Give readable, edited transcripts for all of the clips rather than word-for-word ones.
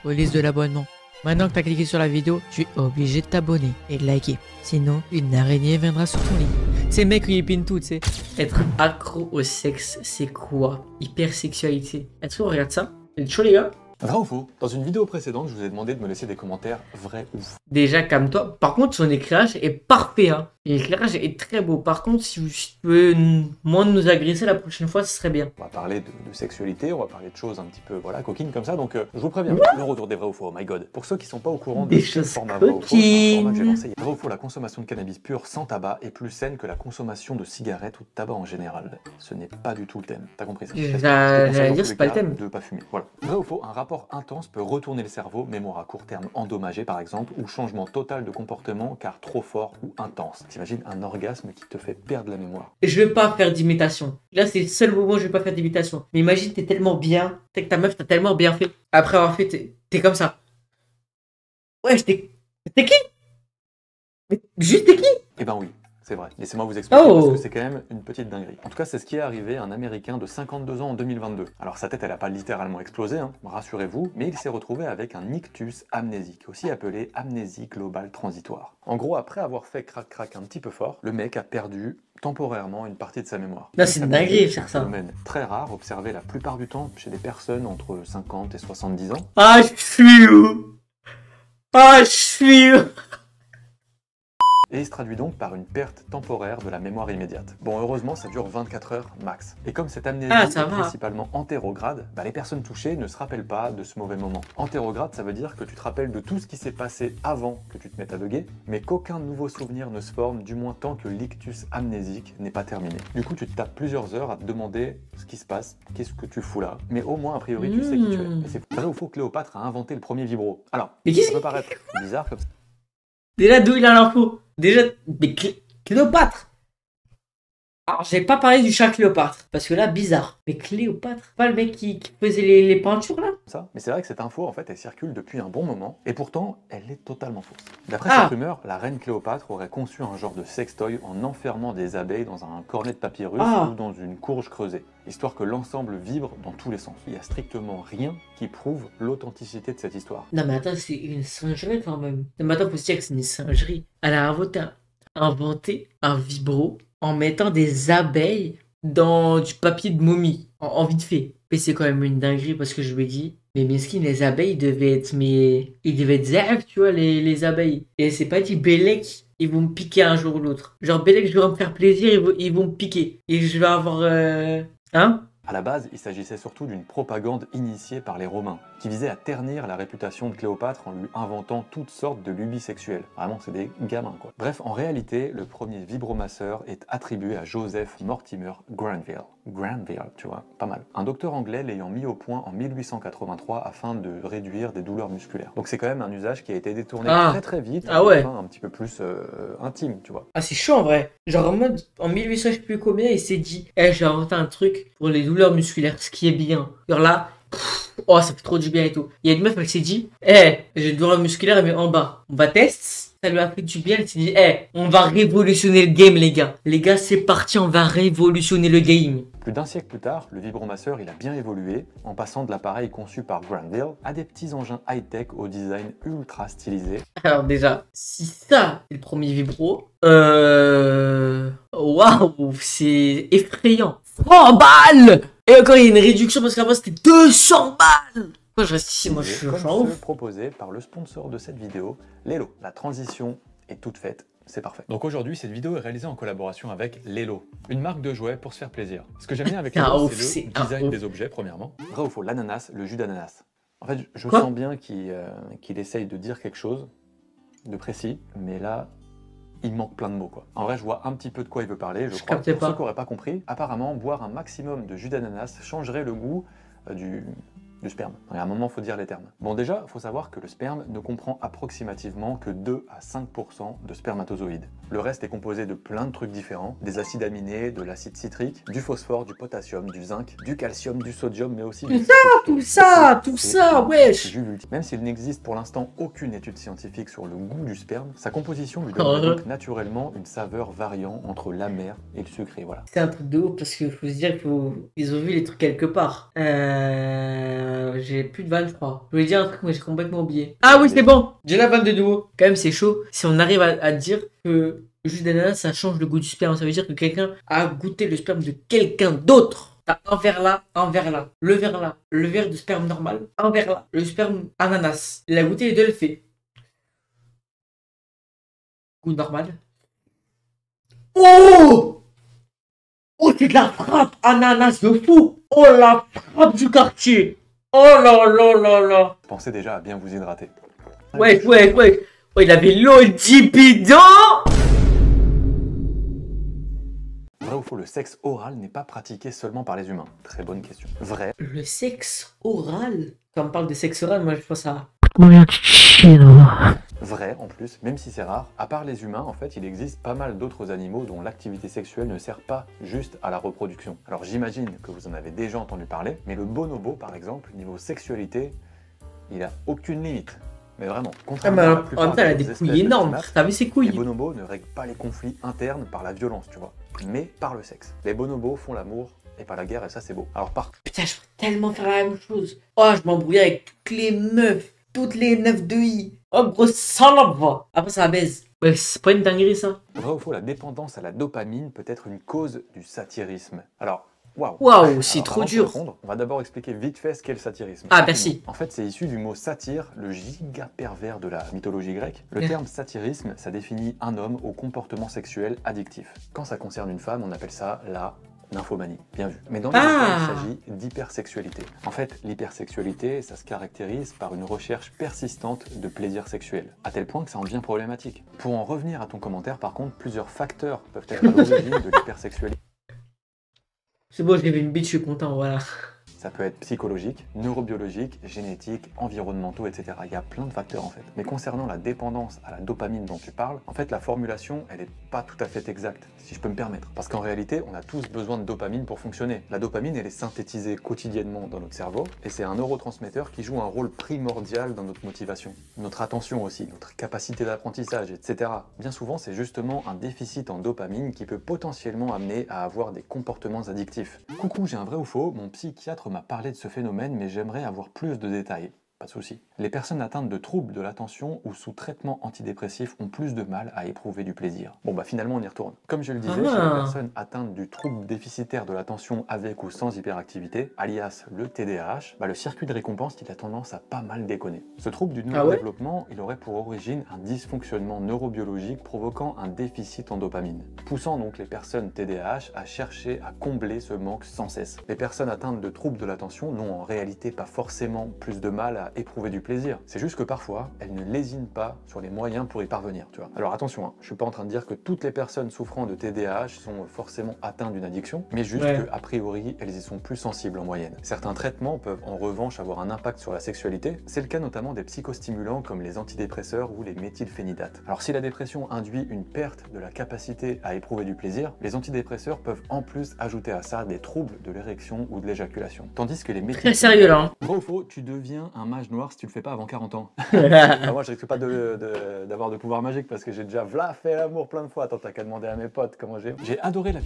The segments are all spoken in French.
Police de l'abonnement. Maintenant que t'as cliqué sur la vidéo, tu es obligé de t'abonner et de liker. Sinon, une araignée viendra sur ton lit. C'est le mec qui épine tout, tu sais. Être accro au sexe, c'est quoi? Hypersexualité. Est-ce qu'on regarde ça? C'est chaud, les gars? Vrai ou faux? Dans une vidéo précédente, je vous ai demandé de me laisser des commentaires vrai ou faux. Déjà, calme-toi. Par contre, son éclairage est parfait, hein. L'éclairage est très beau. Par contre, si tu peux moins nous agresser la prochaine fois, ce serait bien. On va parler de sexualité, on va parler de choses un petit peu, voilà, coquines comme ça, donc je vous préviens, le retour des vrais ou faux, oh my god. Pour ceux qui sont pas au courant de ce format vrai ou faux, c'est un format que j'ai lancé. Vrai ou faux, la consommation de cannabis pur sans tabac est plus saine que la consommation de cigarettes ou de tabac en général. Ce n'est pas du tout le thème, t'as compris ça? J'allais dire, c'est pas le thème. De pas fumer, voilà. Vrai ou faux, un rapport intense peut retourner le cerveau, mémoire à court terme endommagée par exemple, ou changement total de comportement car trop fort ou intense. T'imagines un orgasme qui te fait perdre la mémoire. Je vais pas faire d'imitation. Là, c'est le seul moment où je vais pas faire d'imitation. Mais imagine, t'es tellement bien, t'es que ta meuf t'a tellement bien fait. Après avoir fait, t'es comme ça. Ouais, t'es qui? Mais juste t'es qui? Eh ben oui. C'est vrai, laissez-moi vous expliquer parce Oh. que c'est quand même une petite dinguerie. En tout cas, c'est ce qui est arrivé à un Américain de 52 ans en 2022. Alors sa tête, elle a pas littéralement explosé, hein, rassurez-vous, mais il s'est retrouvé avec un ictus amnésique, aussi appelé amnésie globale transitoire. En gros, après avoir fait crac-crac un petit peu fort, le mec a perdu temporairement une partie de sa mémoire. Là, c'est une dinguerie de faire ça. Un phénomène très rare, observé la plupart du temps chez des personnes entre 50 et 70 ans. Ah, je suis où? Ah, je suis où? Et il se traduit donc par une perte temporaire de la mémoire immédiate. Bon, heureusement, ça dure 24 heures max. Et comme cette amnésie est principalement antérograde, les personnes touchées ne se rappellent pas de ce mauvais moment. Antérograde, ça veut dire que tu te rappelles de tout ce qui s'est passé avant que tu te mettes à bugger, mais qu'aucun nouveau souvenir ne se forme, du moins tant que l'ictus amnésique n'est pas terminé. Du coup, tu te tapes plusieurs heures à te demander ce qui se passe, qu'est-ce que tu fous là, mais au moins, a priori, tu sais qui tu es. Et c'est vrai ou faux, Cléopâtre a inventé le premier vibro. Alors, ça peut paraître bizarre comme ça. Déjà, d'où il a l'info? Déjà, mais Cléopâtre. Alors, j'ai pas parlé du chat Cléopâtre, parce que là, bizarre. Mais Cléopâtre, pas le mec qui faisait les peintures, là? Mais c'est vrai que cette info, en fait, elle circule depuis un bon moment, et pourtant, elle est totalement fausse. D'après cette rumeur, la reine Cléopâtre aurait conçu un genre de sextoy en enfermant des abeilles dans un cornet de papyrus ou dans une courge creusée, histoire que l'ensemble vibre dans tous les sens. Il n'y a strictement rien qui prouve l'authenticité de cette histoire. Non mais attends, c'est une singerie quand même. Non mais attends, faut se dire que c'est une singerie. Elle a inventé un vibro en mettant des abeilles dans du papier de momie, en vite fait. Mais c'est quand même une dinguerie parce que je me dis, mais mesquine, les abeilles devaient être, ils devaient être zèbres, tu vois, les abeilles. Et c'est pas dit, Bélec, ils vont me piquer un jour ou l'autre. Genre, Bélec, je vais me faire plaisir, ils vont me piquer. Et je vais avoir, hein? À la base, il s'agissait surtout d'une propagande initiée par les Romains, qui visait à ternir la réputation de Cléopâtre en lui inventant toutes sortes de lubies sexuelles. Vraiment, c'est des gamins, quoi. Bref, en réalité, le premier vibromasseur est attribué à Joseph Mortimer Granville. Granville, tu vois, pas mal. Un docteur anglais l'ayant mis au point en 1883 afin de réduire des douleurs musculaires. Donc c'est quand même un usage qui a été détourné très vite, à des fins un petit peu plus intime, tu vois. Ah, c'est chaud en vrai. Genre en mode, en 1800, je sais plus combien, il s'est dit, j'ai inventé un truc pour les douleurs musculaires, ce qui est bien. Genre là, oh, ça fait trop du bien et tout. Il y a une meuf, elle s'est dit, j'ai des douleurs musculaires, mais en bas. On va tester. Ça lui a fait du bien, elle s'est dit, on va révolutionner le game, les gars. Les gars, c'est parti, on va révolutionner le game. Plus d'un siècle plus tard, le vibromasseur il a bien évolué, en passant de l'appareil conçu par Granville à des petits engins high-tech au design ultra stylisé. Alors déjà, si ça, c'est le premier vibro, waouh, c'est effrayant. 100 balles! Et encore, il y a une réduction parce qu'avant, c'était 200 balles! Moi, je reste ici, moi, je suis comme ceux proposés par le sponsor de cette vidéo, Lelo. La transition est toute faite. C'est parfait. Donc aujourd'hui, cette vidéo est réalisée en collaboration avec Lelo, une marque de jouets pour se faire plaisir. Ce que j'aime bien avec Lelo, c'est le design des objets, premièrement. Vrai ou faux, l'ananas, le jus d'ananas. En fait, je sens bien qu'il essaye de dire quelque chose de précis, mais là, il manque plein de mots, quoi. En vrai, je vois un petit peu de quoi il veut parler, je crois. Pour ceux qui n'auraient pas compris, apparemment, boire un maximum de jus d'ananas changerait le goût du sperme. À un moment, il faut dire les termes. Bon, déjà, il faut savoir que le sperme ne comprend approximativement que 2 à 5% de spermatozoïdes. Le reste est composé de plein de trucs différents, des acides aminés, de l'acide citrique, du phosphore, du potassium, du zinc, du calcium, du sodium, mais aussi du tout ça, wesh. Même s'il n'existe pour l'instant aucune étude scientifique sur le goût du sperme, sa composition lui donne donc naturellement une saveur variant entre l'amer et le sucré, voilà. C'est un truc de ouf parce qu'il faut se dire qu'ils ont vu les trucs quelque part. J'ai plus de vanne, je crois. Je voulais dire un truc, mais j'ai complètement oublié. Ah oui, c'est bon. J'ai la vanne de nouveau. Quand même, c'est chaud. Si on arrive à dire que le jus d'ananas, ça change le goût du sperme. Ça veut dire que quelqu'un a goûté le sperme de quelqu'un d'autre. T'as un verre là, un verre là. Le verre là, le verre de sperme normal. Un verre là, le sperme ananas. Il a goûté les deux, le fait. Goût normal. Oh! Oh, c'est de la frappe ananas de fou! Oh, la frappe du quartier! Oh là là là là! Pensez déjà à bien vous hydrater. Ouais, il avait l'eau dipidant! Vrai ou faux, le sexe oral n'est pas pratiqué seulement par les humains? Très bonne question. Vrai. Le sexe oral? Quand on parle de sexe oral, moi je pense à... Vrai en plus, même si c'est rare, à part les humains, en fait, il existe pas mal d'autres animaux dont l'activité sexuelle ne sert pas juste à la reproduction. Alors j'imagine que vous en avez déjà entendu parler, mais le bonobo, par exemple, niveau sexualité, il a aucune limite. Mais vraiment, contrairement à la plupart en même temps, elle a des couilles énormes. T'as vu ses couilles? Les bonobos ne règlent pas les conflits internes par la violence, tu vois, mais par le sexe. Les bonobos font l'amour et pas la guerre, et ça c'est beau. Alors Putain, je peux tellement faire la même chose. Oh, je m'embrouille avec toutes les meufs. Toutes les 9 de I. Oh, grosse salope, va. Après, ça baise. Ouais, c'est pas une dinguerie, ça. Vrai ou faux, la dépendance à la dopamine peut être une cause du satyrisme. Alors, waouh. Waouh, c'est trop dur. On va d'abord expliquer vite fait ce qu'est le satyrisme. Ah, merci. En fait, c'est issu du mot satyre, le giga pervers de la mythologie grecque. Le terme satyrisme, ça définit un homme au comportement sexuel addictif. Quand ça concerne une femme, on appelle ça la nymphomanie, bien vu. Mais dans le cas, il s'agit d'hypersexualité. En fait, l'hypersexualité, ça se caractérise par une recherche persistante de plaisir sexuel, à tel point que ça en devient problématique. Pour en revenir à ton commentaire, par contre, plusieurs facteurs peuvent être à l'origine de l'hypersexualité. C'est bon, j'ai vu une bite, je suis content, voilà. Ça peut être psychologique, neurobiologique, génétique, environnementaux, etc. Il y a plein de facteurs en fait. Mais concernant la dépendance à la dopamine dont tu parles, en fait la formulation, elle n'est pas tout à fait exacte, si je peux me permettre. Parce qu'en réalité, on a tous besoin de dopamine pour fonctionner. La dopamine, elle est synthétisée quotidiennement dans notre cerveau, et c'est un neurotransmetteur qui joue un rôle primordial dans notre motivation. Notre attention aussi, notre capacité d'apprentissage, etc. Bien souvent, c'est justement un déficit en dopamine qui peut potentiellement amener à avoir des comportements addictifs. Coucou, j'ai un vrai ou faux, mon psychiatre m'a parlé de ce phénomène, mais j'aimerais avoir plus de détails. Pas de souci. Les personnes atteintes de troubles de l'attention ou sous traitement antidépressif ont plus de mal à éprouver du plaisir. Bon bah finalement on y retourne. Comme je le disais, chez les personnes atteintes du trouble déficitaire de l'attention avec ou sans hyperactivité, alias le TDAH, le circuit de récompense il a tendance à pas mal déconner. Ce trouble du neurodéveloppement, il aurait pour origine un dysfonctionnement neurobiologique provoquant un déficit en dopamine, poussant donc les personnes TDAH à chercher à combler ce manque sans cesse. Les personnes atteintes de troubles de l'attention n'ont en réalité pas forcément plus de mal à éprouver du plaisir. C'est juste que parfois, elles ne lésinent pas sur les moyens pour y parvenir, tu vois. Alors attention, hein, je suis pas en train de dire que toutes les personnes souffrant de TDAH sont forcément atteintes d'une addiction, mais juste que, a priori, elles y sont plus sensibles en moyenne. Certains traitements peuvent en revanche avoir un impact sur la sexualité. C'est le cas notamment des psychostimulants comme les antidépresseurs ou les méthylphénidates. Alors si la dépression induit une perte de la capacité à éprouver du plaisir, les antidépresseurs peuvent en plus ajouter à ça des troubles de l'érection ou de l'éjaculation. Tandis que les Très sérieux là. Hein. Vrai ou faux, tu deviens un mage noir si tu le fais pas avant 40 ans. Enfin, moi je risque pas d'avoir de pouvoir magique parce que j'ai déjà fait l'amour plein de fois. Attends, t'as qu'à demander à mes potes comment j'ai adoré la...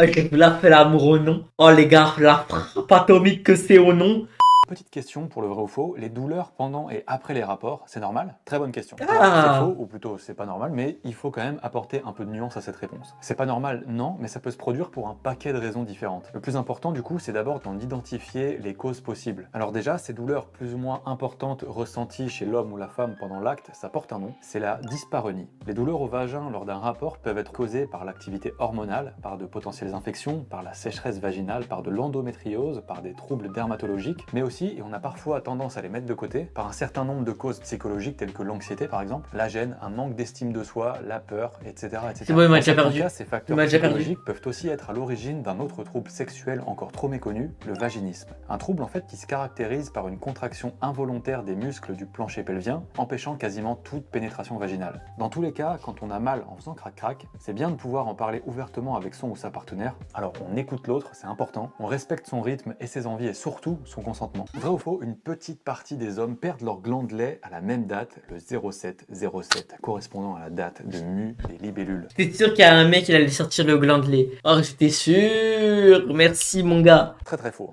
Oh, j'ai fait l'amour au nom. Oh les gars, la frappe atomique que c'est au nom. Petite question pour le vrai ou faux, les douleurs pendant et après les rapports, c'est normal? Très bonne question. C'est faux, ou plutôt c'est pas normal, mais il faut quand même apporter un peu de nuance à cette réponse. C'est pas normal, non, mais ça peut se produire pour un paquet de raisons différentes. Le plus important du coup, c'est d'abord d'en identifier les causes possibles. Alors déjà, ces douleurs plus ou moins importantes ressenties chez l'homme ou la femme pendant l'acte, ça porte un nom, c'est la dyspareunie. Les douleurs au vagin lors d'un rapport peuvent être causées par l'activité hormonale, par de potentielles infections, par la sécheresse vaginale, par de l'endométriose, par des troubles dermatologiques, mais aussi, et on a parfois tendance à les mettre de côté, par un certain nombre de causes psychologiques telles que l'anxiété par exemple, la gêne, un manque d'estime de soi, la peur, etc. C'est bon, il m'a déjà perdu. Cas, ces facteurs psychologiques peuvent aussi être à l'origine d'un autre trouble sexuel encore trop méconnu, le vaginisme. Un trouble en fait qui se caractérise par une contraction involontaire des muscles du plancher pelvien, empêchant quasiment toute pénétration vaginale. Dans tous les cas, quand on a mal en faisant crac-crac, c'est bien de pouvoir en parler ouvertement avec son ou sa partenaire. Alors on écoute l'autre, c'est important, on respecte son rythme et ses envies et surtout son consentement. Vrai ou faux, une petite partie des hommes perdent leur gland de lait à la même date, le 07-07, correspondant à la date de mue des libellules. T'es sûr qu'il y a un mec qui allait sortir le gland de lait? Oh, j'étais sûr. Merci mon gars. Très très faux.